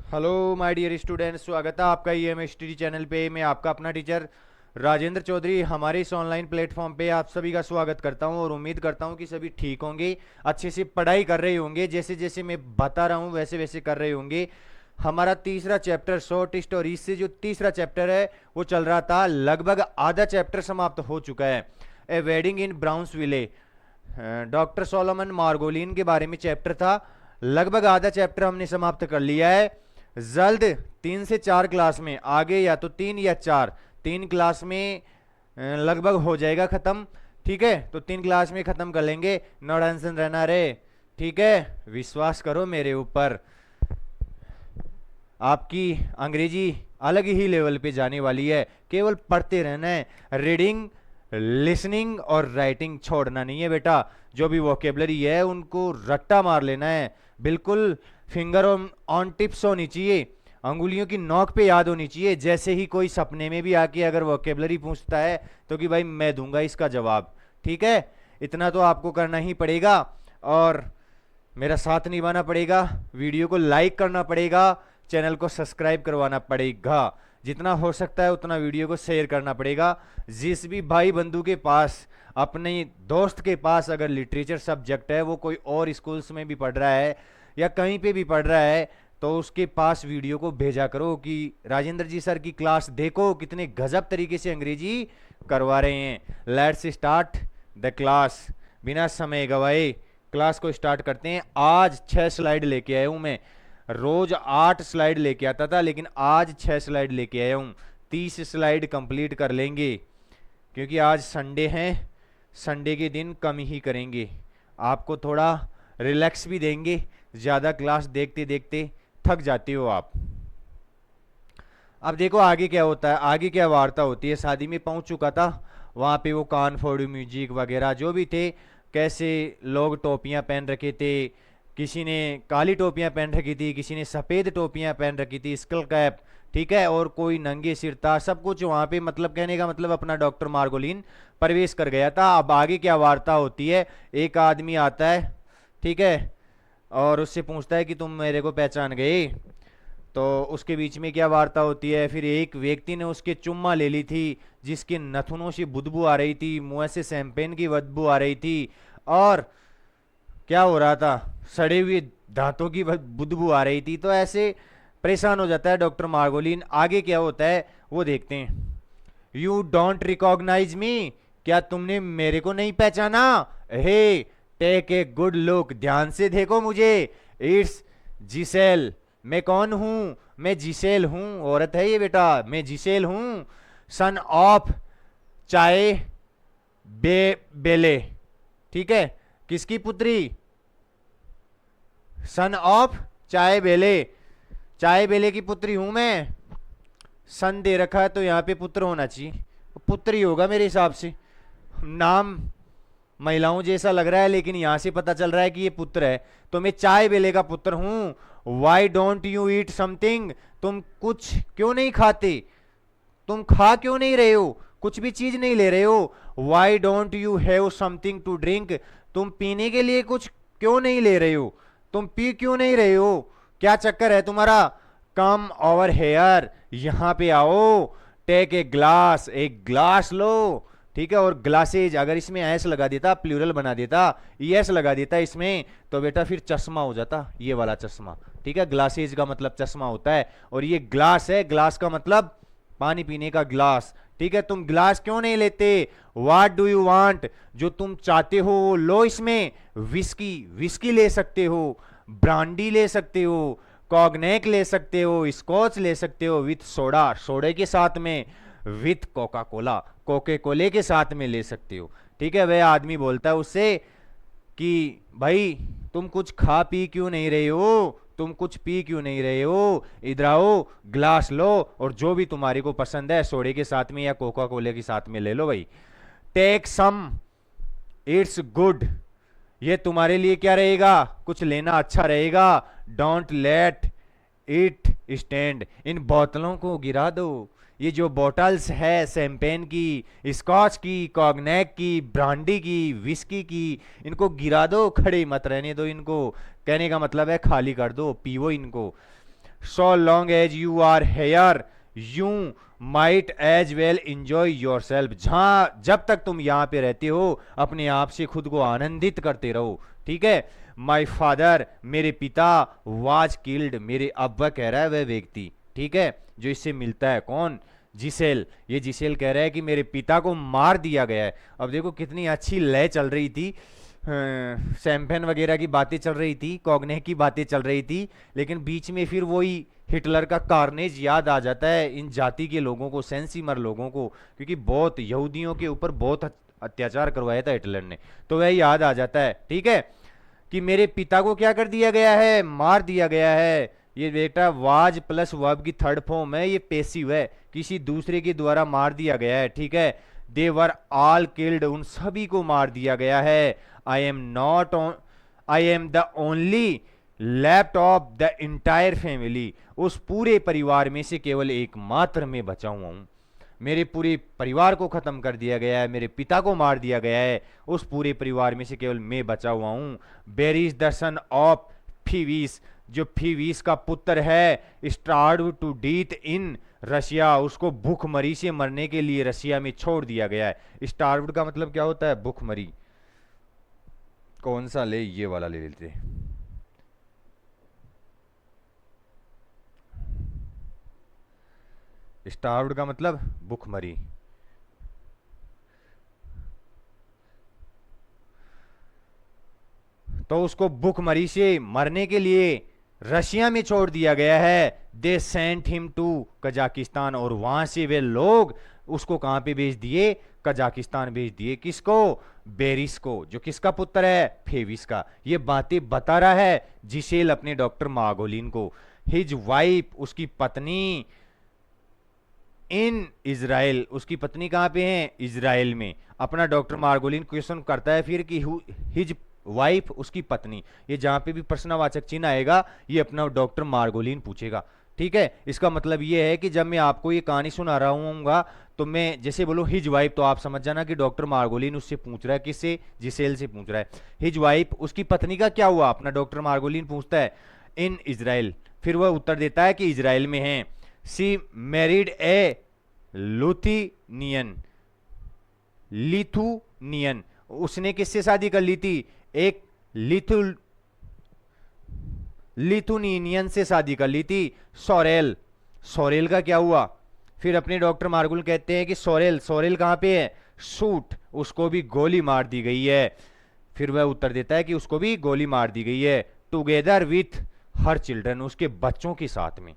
Hello my dear students, स्वागत है आपका ईएमएसटी चैनल पे। मैं आपका अपना टीचर राजेंद्र चौधरी हमारे इस ऑनलाइन प्लेटफॉर्म पे आप सभी का स्वागत करता हूं और उम्मीद करता हूं कि सभी ठीक होंगे, अच्छे से पढ़ाई कर रहे होंगे, जैसे जैसे मैं बता रहा हूं वैसे वैसे कर रहे होंगे। हमारा तीसरा चैप्टर शॉर्ट स्टोरीज से जो तीसरा चैप्टर है वो चल रहा था, लगभग आधा चैप्टर समाप्त हो चुका है। A wedding in Brownsville, doctor Solomon Margolin के बारे में चैप्टर था। लगभग आधा चैप्टर हमने समाप्त कर लिया है। जल्द 3 से 4 क्लास में आगे, या तो 3 या 4, 3 क्लास में लगभग हो जाएगा खत्म। ठीक है, तो 3 क्लास में खत्म कर लेंगे। नो टेंशन रहना रे, ठीक है, विश्वास करो मेरे ऊपर। आपकी अंग्रेजी अलग ही लेवल पे जाने वाली है। केवल पढ़ते रहना है, रीडिंग लिसनिंग और राइटिंग छोड़ना नहीं है बेटा। जो भी वोकेबलरी है उनको रट्टा मार लेना है, बिल्कुल फिंगर ऑन टिप्स होनी चाहिए, अंगुलियों की नोक पे याद होनी चाहिए। जैसे ही कोई सपने में भी आके अगर वोकेबलरी पूछता है तो कि भाई मैं दूंगा इसका जवाब। ठीक है, इतना तो आपको करना ही पड़ेगा और मेरा साथ निभाना पड़ेगा, वीडियो को लाइक करना पड़ेगा, चैनल को सब्सक्राइब करवाना पड़ेगा, जितना हो सकता है उतना वीडियो को शेयर करना पड़ेगा। जिस भी भाई बंधु के पास, अपने दोस्त के पास अगर लिटरेचर सब्जेक्ट है, वो कोई और स्कूल्स में भी पढ़ रहा है या कहीं पे भी पढ़ रहा है, तो उसके पास वीडियो को भेजा करो कि राजेंद्र जी सर की क्लास देखो, कितने गजब तरीके से अंग्रेजी करवा रहे हैं। Let's start the class. बिना समय गवाए क्लास को स्टार्ट करते हैं। आज 6 स्लाइड लेके आया हूं मैं। रोज 8 स्लाइड लेके आता था, लेकिन आज 6 स्लाइड लेके आया हूं। 30 स्लाइड कंप्लीट कर लेंगे, क्योंकि आज संडे है, संडे के दिन कम ही करेंगे, आपको थोड़ा रिलैक्स भी देंगे। ज़्यादा क्लास देखते देखते थक जाते हो आप। अब देखो आगे क्या होता है, आगे क्या वार्ता होती है। शादी में पहुंच चुका था, वहाँ पे वो कान फोड़ म्यूजिक वगैरह जो भी थे, कैसे लोग टोपियाँ पहन रखे थे, किसी ने काली टोपियाँ पहन रखी थी, किसी ने सफ़ेद टोपियाँ पहन रखी थी, स्कल कैप, ठीक है, और कोई नंगे सिर था, सब कुछ वहाँ पे। मतलब कहने का मतलब अपना डॉक्टर मार्गोलिन प्रवेश कर गया था। अब आगे क्या वार्ता होती है, एक आदमी आता है, ठीक है, और उससे पूछता है कि तुम मेरे को पहचान गए। तो उसके बीच में क्या वार्ता होती है, फिर एक व्यक्ति ने उसके चुम्मा ले ली थी, जिसके नथुनों से बदबू आ रही थी, मुंह से शैंपेन की बदबू आ रही थी, और क्या हो रहा था, सड़े हुए दांतों की बदबू आ रही थी। तो ऐसे परेशान हो जाता है डॉक्टर मार्गोलिन। आगे क्या होता है वो देखते हैं। यू डोंट रिकॉग्नाइज मी, क्या तुमने मेरे को नहीं पहचाना? हे, टेक ए गुड लुक, ध्यान से देखो मुझे। इट्स जिसेल। मैं कौन हूं? मैं जिसेल हूं। औरत है ये बेटा, मैं जिसेल हूं। सन ऑफ चाय बेले, ठीक है, किसकी पुत्री? सन ऑफ चाय बेले, चाय बेले की पुत्री हूं मैं। सन दे रखा है तो यहाँ पे पुत्र होना चाहिए, पुत्र ही होगा मेरे हिसाब से। नाम महिलाओं जैसा लग रहा है, लेकिन यहां से पता चल रहा है कि ये पुत्र है। तो मैं चाय बेले का पुत्र हूं। Why don't you eat something, तुम कुछ क्यों नहीं खाते? तुम खा क्यों नहीं रहे हो? कुछ भी चीज नहीं ले रहे हो। Why don't you have something to drink, तुम पीने के लिए कुछ क्यों नहीं ले रहे हो? तुम पी क्यों नहीं रहे हो? क्या चक्कर है तुम्हारा? कम ओवर हेयर, यहां पे आओ। टेक ए ग्लास, एक ग्लास लो, ठीक है। और ग्लासेज, अगर इसमें एस लगा देता, प्लूरल बना देता, एस लगा देता इसमें, तो बेटा फिर चश्मा हो जाता, ये वाला चश्मा, ठीक है। ग्लासेज का मतलब चश्मा होता है, और ये ग्लास है, ग्लास का मतलब पानी पीने का ग्लास, ठीक है। तुम ग्लास क्यों नहीं लेते? व्हाट डू यू वांट, जो तुम चाहते हो वो लो इसमें। विस्की, विस्की ले सकते हो, ब्रांडी ले सकते हो, कॉग्नेक ले सकते हो, स्कॉच ले सकते हो विथ सोडा, सोडे के साथ में, विथ कोका कोला, कोके कोले के साथ में ले सकते हो, ठीक है। वह आदमी बोलता है उससे कि भाई तुम कुछ खा पी क्यों नहीं रहे हो, तुम कुछ पी क्यों नहीं रहे हो, इधर आओ, ग्लास लो, और जो भी तुम्हारे को पसंद है सोडे के साथ में या कोका कोले के साथ में ले लो भाई। टेक सम, इट्स गुड, ये तुम्हारे लिए क्या रहेगा, कुछ लेना अच्छा रहेगा। डोंट लेट इट स्टैंड, इन बोतलों को गिरा दो। ये जो बोटल्स है शैंपेन की, स्कॉच की, कॉग्नेक की, ब्रांडी की, विस्की की, इनको गिरा दो, खड़े मत रहने दो इनको। कहने का मतलब है खाली कर दो, पीवो इनको। So long as you are here you might as well enjoy yourself. जहां जब तक तुम यहां पे रहते हो अपने आप से खुद को आनंदित करते रहो, ठीक है। माई फादर, मेरे पिता, वाज किल्ड, मेरे अब्बा कह रहा है वह व्यक्ति, ठीक है, जो इससे मिलता है। कौन? जिसेल। ये जिसेल कह रहा है कि मेरे पिता को मार दिया गया है। अब देखो कितनी अच्छी लय चल रही थी, शैम्पेन वगैरह की बातें चल रही थी, कॉग्ने की बातें चल रही थी, लेकिन बीच में फिर वही हिटलर का कार्नेज याद आ जाता है इन जाति के लोगों को, सेंसीमर लोगों को, क्योंकि बहुत यहूदियों के ऊपर बहुत अत्याचार करवाया था हिटलर ने, तो वह याद आ जाता है, ठीक है, कि मेरे पिता को क्या कर दिया गया है? मार दिया गया है। ये बेटा वाज प्लस वर्ब की थर्ड फॉर्म है, ये पेसिव है, किसी दूसरे के द्वारा मार दिया गया है, ठीक है। दे वर ऑल किल्ड, उन सभी को मार दिया गया है। I am not I am the only left of the entire family, उस पूरे परिवार में से केवल एकमात्र मैं बचा हुआ हूं। मेरे पूरे परिवार को खत्म कर दिया गया है, मेरे पिता को मार दिया गया है, उस पूरे परिवार में से केवल मैं बचा हुआ हूं। बेरिस द सन ऑफ फीविस, जो फीविस का पुत्र है, starve to death in Russia, उसको भूखमरी से मरने के लिए रशिया में छोड़ दिया गया है। स्टार्व्ड का मतलब क्या होता है? भूखमरी। कौन सा ले? ये वाला ले लेते। स्टार्व्ड का मतलब भूखमरी। तो उसको भूखमरी से मरने के लिए रशिया में छोड़ दिया गया है। They sent him to Kazakhstan, और वहां से वे लोग उसको कहां पे भेज दिए? कजाकिस्तान भेज दिए। किसको? बेरिस को, जो किसका पुत्र है? फेविस का। ये बातें बता रहा है जिसेल अपने डॉक्टर मार्गोलिन को। हिज वाइफ, उसकी पत्नी, इन इजराइल, उसकी पत्नी कहां पे है? इजराइल में। अपना डॉक्टर मार्गोलिन क्वेश्चन करता है फिर कि हिज वाइफ, उसकी पत्नी, ये जहां पे भी प्रश्नवाचक चिन्ह आएगा ये अपना डॉक्टर मार्गोलिन पूछेगा, ठीक है। इसका मतलब ये है कि जब मैं आपको ये कहानी सुना रहा हूँगा तो मैं जैसे बोलूँ हिज वाइफ, तो आप समझ जाना कि डॉक्टर मार्गोलिन उससे पूछ रहा है। किससे? जिसेल से पूछ रहा है। हिज वाइफ, उसकी पत्नी का क्या हुआ? अपना डॉक्टर मार्गोलिन पूछता है। इन इजराइल, फिर वह उत्तर देता है कि इजराइल में है। सी मैरिड ए लुथिनियन, लिथुनियन, उसने किससे शादी कर ली थी? एक लिथुनियन से शादी कर ली थी। सोरेल, सोरेल का क्या हुआ? फिर अपने डॉक्टर मार्गुल कहते हैं कि सोरेल, सोरेल कहां पे है? शूट, उसको भी गोली मार दी गई है। फिर वह उत्तर देता है कि उसको भी गोली मार दी गई है। टुगेदर विथ हर चिल्ड्रन, उसके बच्चों के साथ में,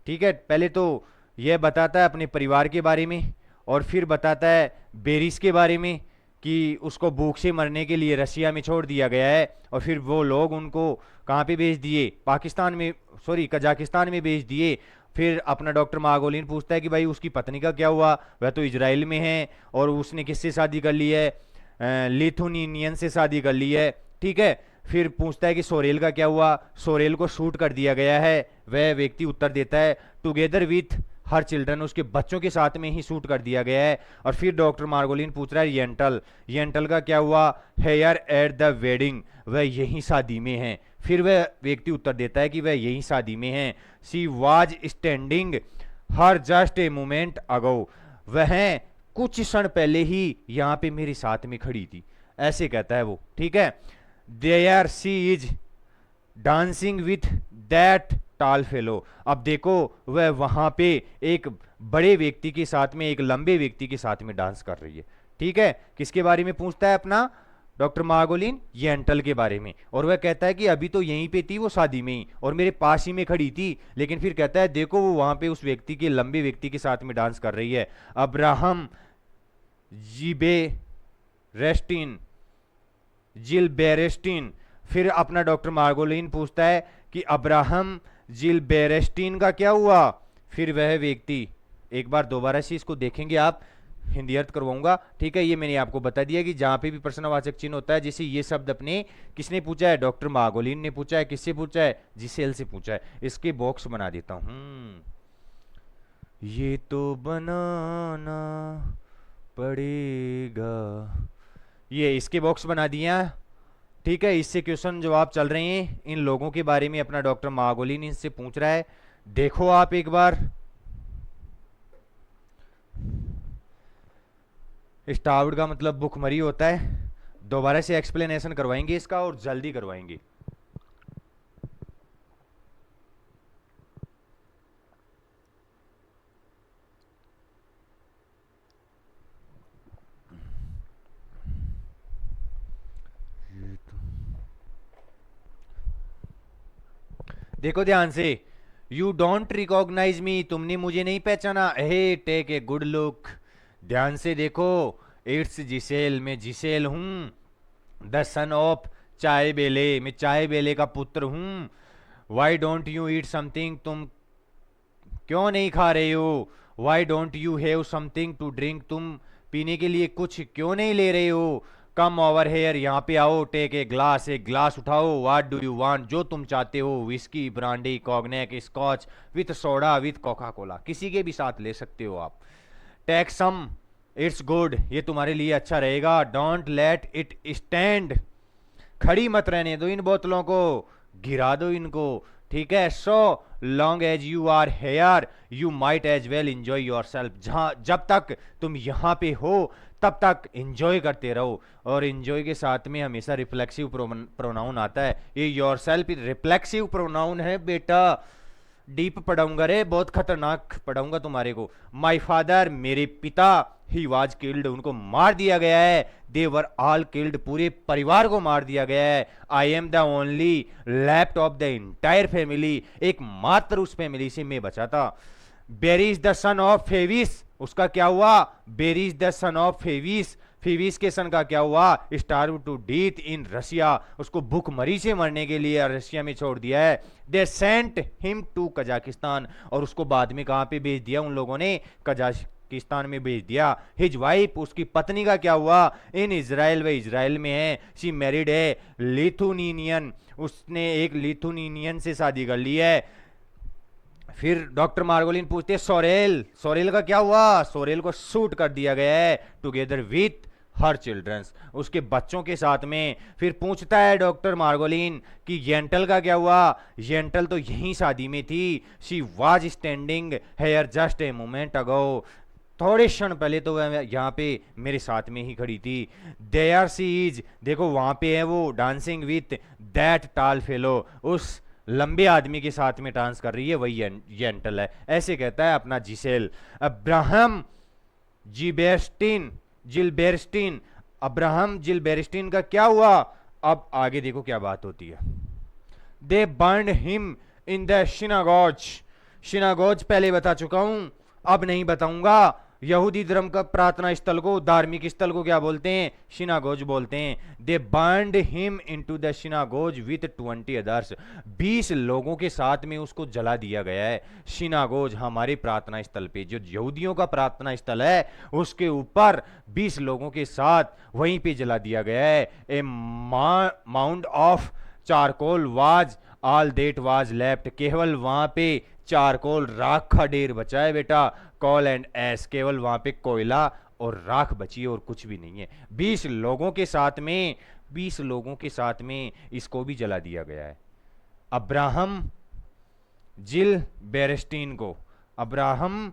ठीक है। पहले तो यह बताता है अपने परिवार के बारे में, और फिर बताता है बेरिस के बारे में कि उसको भूख से मरने के लिए रशिया में छोड़ दिया गया है, और फिर वो लोग उनको कहाँ पे भेज दिए? पाकिस्तान में, सॉरी कजाकिस्तान में भेज दिए। फिर अपना डॉक्टर मार्गोलिन पूछता है कि भाई उसकी पत्नी का क्या हुआ? वह तो इजराइल में है, और उसने किससे शादी कर ली है? लिथुनियन से शादी कर ली है, ठीक है। फिर पूछता है कि सोरेल का क्या हुआ? सोरेल को शूट कर दिया गया है। वह व्यक्ति उत्तर देता है टुगेदर विथ हर चिल्ड्रन, उसके बच्चों के साथ में ही शूट कर दिया गया है। और फिर डॉक्टर मार्गोलिन पूछ रहा है येंटल, येंटल का क्या हुआ? हेयर एट द वेडिंग, वह यही शादी में है। फिर वह व्यक्ति उत्तर देता है कि वह यही शादी में है। She was standing here just a moment ago, वह कुछ क्षण पहले ही यहाँ पे मेरे साथ में खड़ी थी, ऐसे कहता है वो, ठीक है। There she is dancing with that tall fellow, अब देखो वह वहां पे एक बड़े व्यक्ति के साथ में, एक लंबे व्यक्ति के साथ में डांस कर रही है, ठीक है। किसके बारे में पूछता है अपना डॉक्टर मार्गोलिन? येंटल के बारे में। और वह कहता है कि अभी तो यहीं पे थी वो शादी में ही, और मेरे पास ही में खड़ी थी, लेकिन फिर कहता है देखो वो वहां पे उस व्यक्ति के, लंबे व्यक्ति के साथ में डांस कर रही है। अब्राहम जीबे रेस्टिन, जिल बेरेस्टिन, फिर अपना डॉक्टर मार्गोलिन पूछता है कि अब्राहम जिल बेरेस्टिन का क्या हुआ? फिर वह व्यक्ति, एक बार दोबारा से इसको देखेंगे आप, हिंदी अर्थ करवाऊंगा, ठीक है। ये मैंने आपको बता दिया कि जहां पे भी प्रश्नवाचक चिन्ह होता है, जैसे ये शब्द अपने किसने पूछा है? डॉक्टर मार्गोलिन ने पूछा है। किससे पूछा है? जिसेल से पूछा है। इसके बॉक्स बना देता हूं, ये तो बनाना पड़ेगा, ये इसके बॉक्स बना दिया, ठीक है। इससे क्वेश्चन जवाब चल रहे हैं इन लोगों के बारे में, अपना डॉक्टर मार्गोलिन इनसे पूछ रहा है, देखो आप एक बार, स्टार्व्ड का मतलब भूखमरी होता है। दोबारा से एक्सप्लेनेशन करवाएंगे इसका और जल्दी करवाएंगे। देखो ध्यान से, यू डोंट रिकॉग्नाइज मी, तुमने मुझे नहीं पहचाना, हे टेक ए गुड लुक। ध्यान से देखो, इट्स जिसेल, मैं जिसेल हूं। द सन ऑफ चाय बेले, मैं चाय बेले का पुत्र हूं। Why don't you eat something, तुम क्यों नहीं खा रहे हो। Why don't you have something to drink, तुम पीने के लिए कुछ क्यों नहीं ले रहे हो। कम ओवर हेयर, यहाँ पे आओ, टेक ए ग्लास, एक ग्लास उठाओ। व्हाट डू यू वांट, जो तुम चाहते हो, whisky, brandy, cognac, scotch, with soda, with coca cola, किसी के भी साथ ले सकते हो आप। टेक सम, इट्स गुड, ये तुम्हारे लिए अच्छा रहेगा। डोंट लेट इट स्टैंड, खड़ी मत रहने दो इन बोतलों को, गिरा दो इनको, ठीक है। So long as you are here you might as well enjoy yourself, जहां जब तक तुम यहां पे हो तब तक इंजॉय करते रहो। और इंजॉय के साथ में हमेशा रिफ्लेक्सिव प्रोनाउन आता है। ये योर सेल्फ रिफ्लेक्सिव प्रोनाउन है बेटा, डीप पढ़ाऊंगा रे, बहुत खतरनाक पढ़ाऊंगा तुम्हारे को। माई फादर, मेरे पिता, ही वाज किल्ड, उनको मार दिया गया है। दे वर ऑल किल्ड, पूरे परिवार को मार दिया गया है। I am the only left of the entire family, एकमात्र उस फैमिली से मैं बचा था। Berry is the son of Fevis, उसका क्या हुआ। Berry is the son of Fevis, Fevis के सन का क्या हुआ। Starve to death in Russia, उसको भूखमरी से मरने के लिए रशिया में छोड़ दिया है। They sent him to Kazakhstan, और उसको बाद में कहां पे भेज दिया उन लोगों ने, कजाकिस्तान में भेज दिया। हिज वाइफ, उसकी पत्नी का क्या हुआ। इन इजराइल, वे इजराइल में है। शी मैरिड है लिथुनियन, उसने एक लिथुनियन से शादी कर ली है। फिर डॉक्टर मार्गोलिन पूछते सोरेल, सोरेल का क्या हुआ। सोरेल को शूट कर दिया गया है टुगेदर विथ हर चिल्ड्रंस, उसके बच्चों के साथ में। फिर पूछता है डॉक्टर मार्गोलिन कि येंटल का क्या हुआ। येंटल तो यहीं शादी में थी। She was standing here just a moment ago, थोड़े क्षण पहले तो वह यहाँ पे मेरे साथ में ही खड़ी थी। देयर सी इज, देखो वहां पे है वो, dancing with that tall fellow, उस लंबे आदमी के साथ में डांस कर रही है, वही येंटल है। ऐसे कहता है अपना जिसेल। अब्राहम जिबेस्टिन, जिलबेरस्टीन, अब्राहम जिलबेरस्टीन का क्या हुआ। अब आगे देखो क्या बात होती है। They burn him in the synagogue, synagogue पहले बता चुका हूं, अब नहीं बताऊंगा। यहूदी धर्म का प्रार्थना स्थल को, धार्मिक स्थल को क्या बोलते हैं, सिनागोज बोलते हैं। They burned him into the synagogue with 20 others, 20 लोगों के साथ में उसको जला दिया गया है। सिनागोज हमारे प्रार्थना स्थल पे, जो यहूदियों का प्रार्थना स्थल है, उसके ऊपर 20 लोगों के साथ वहीं पे जला दिया गया है। A mound of charcoal was all that was left, केवल वहां पे चारकोल, राख का ढेर बचा है बेटा। कॉल एंड एस, केवल वहां पे कोयला और राख बची है और कुछ भी नहीं है। 20 लोगों के साथ में, 20 लोगों के साथ में इसको भी जला दिया गया है। अब्राहम जिल बेरेस्टीन को, अब्राहम